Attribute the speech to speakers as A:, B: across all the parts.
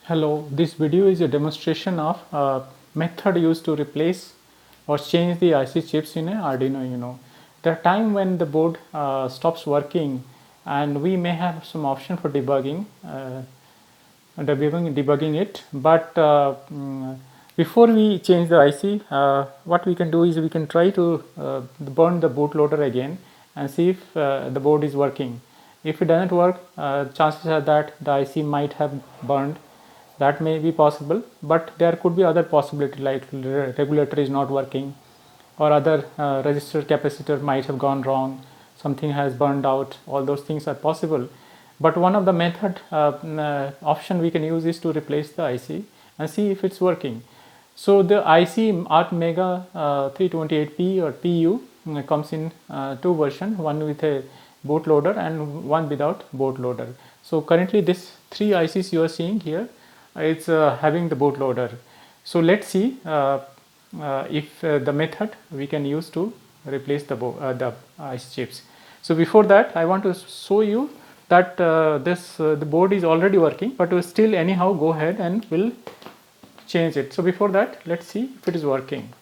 A: Hello, this video is a demonstration of a method used to replace or change the IC chips in an Arduino Uno. There are times when the board stops working and we may have some option for debugging it, but before we change the IC, what we can do is we can try to burn the bootloader again and see if the board is working. If it doesn't work, chances are that the IC might have burned. That may be possible, but there could be other possibility like regulator is not working, or other resistor capacitor might have gone wrong, something has burned out. All those things are possible, but one of the method option we can use is to replace the IC and see if it's working. So the IC ATMEGA328P or PU comes in two versions, one with a bootloader and one without bootloader. So currently this three ICs you are seeing here, it's having the bootloader. So let's see if the method we can use to replace the IC chips. So before that, I want to show you that the board is already working, but we still anyhow go ahead and we'll change it. So before that, let's see if it is working.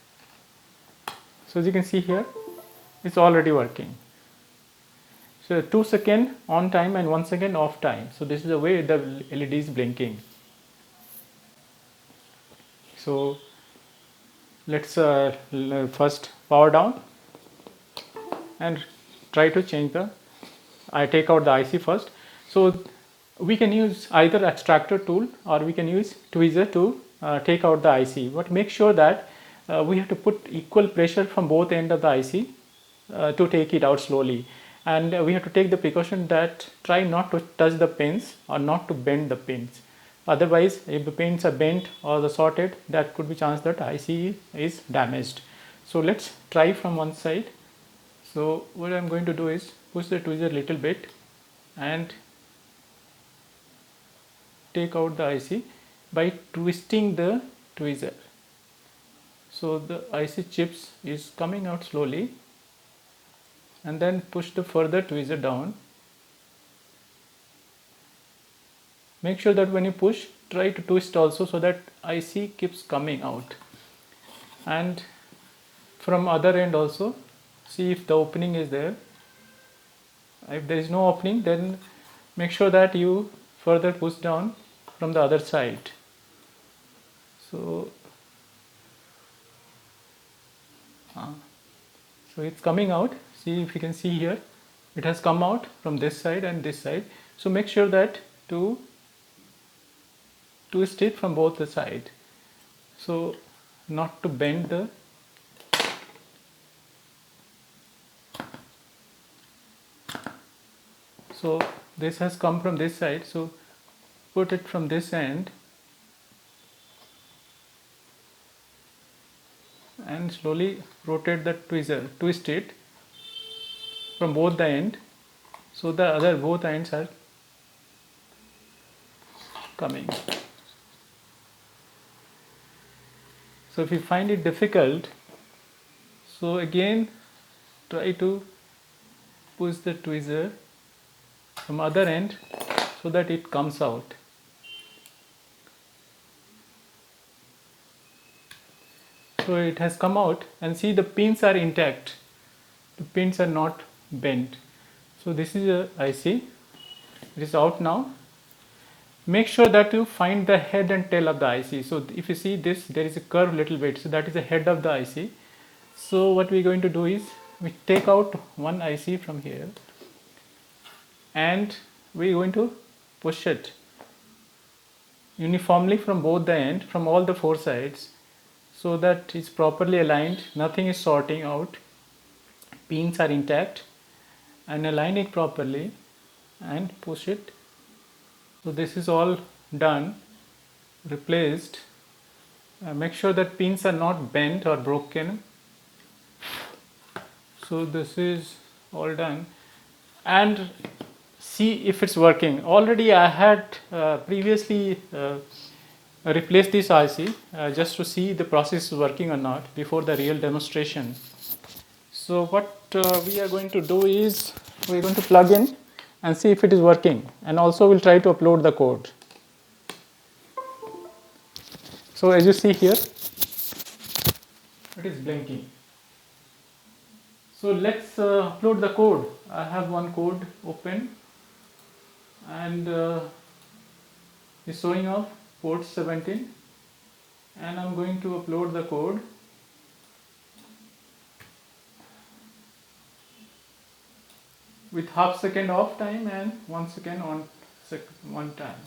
A: So as you can see here, it's already working. So 2 seconds on time and 1 second off time. So this is the way the LED is blinking. So let's first power down and try to change I take out the IC first. So we can use either extractor tool or we can use tweezer to take out the IC, but make sure that we have to put equal pressure from both ends of the IC to take it out slowly, and we have to take the precaution that try not to touch the pins or not to bend the pins. Otherwise, if the pins are bent or the sorted, that could be chance that IC is damaged. So let's try from one side. So what I'm going to do is push the tweezer a little bit and take out the IC by twisting the tweezer. So the IC chips is coming out slowly, and then push the further tweezer down. Make sure that when you push, try to twist also so that IC keeps coming out, and from other end also see if the opening is there. If there is no opening, then make sure that you further push down from the other side. So it's coming out. See if you can see here, it has come out from this side and this side. So make sure that to twist it from both the side, so not to bend the so this has come from this side, so put it from this end and slowly rotate the tweezer, twist it from both the end, so the other both ends are coming. So if you find it difficult, so again try to push the tweezer from other end so that it comes out. So it has come out, and see the pins are intact, the pins are not bent. So this is a IC, it is out now. Make sure that you find the head and tail of the IC. So if you see this, there is a curve little bit, so that is the head of the IC. So what we're going to do is we take out one IC from here and we're going to push it uniformly from both the end, from all the four sides, so that it's properly aligned, nothing is sorting out, pins are intact, and align it properly and push it. So this is all done, replaced. Make sure that pins are not bent or broken. So this is all done, and see if it's working. Already I had previously replaced this IC just to see the process is working or not before the real demonstration. So what we are going to do is we're going to plug in and see if it is working, and also we'll try to upload the code. So as you see here, it is blinking. So let's upload the code. I have one code open, and it's showing off port 17, and I'm going to upload the code. With half second off time and 1 second on one time.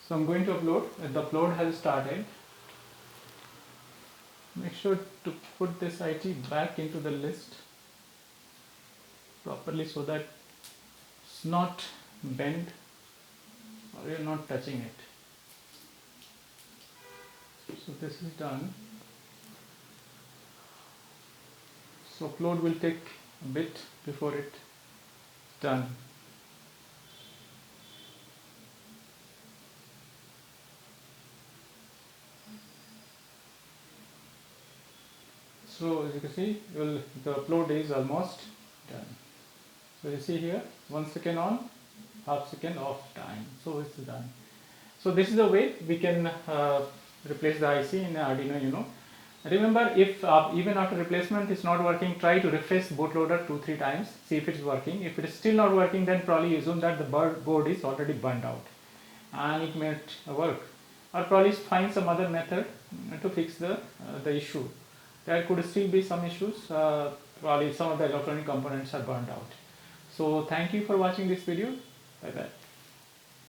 A: So I'm going to upload. The upload has started. Make sure to put this IT back into the list properly so that it's not bent or you're not touching it. So this is done. So upload will take a bit before it's done. So as you can see, the upload is almost done. So you see here, 1 second on, half second off time. So it's done. So this is the way we can replace the IC in Arduino Uno. Remember, if even after replacement is not working, try to refresh bootloader 2-3 times, see if it's working. If it is still not working, then probably assume that the board is already burned out and it may not work. Or probably find some other method to fix the issue. There could still be some issues, probably some of the electronic components are burned out. So thank you for watching this video. Bye bye.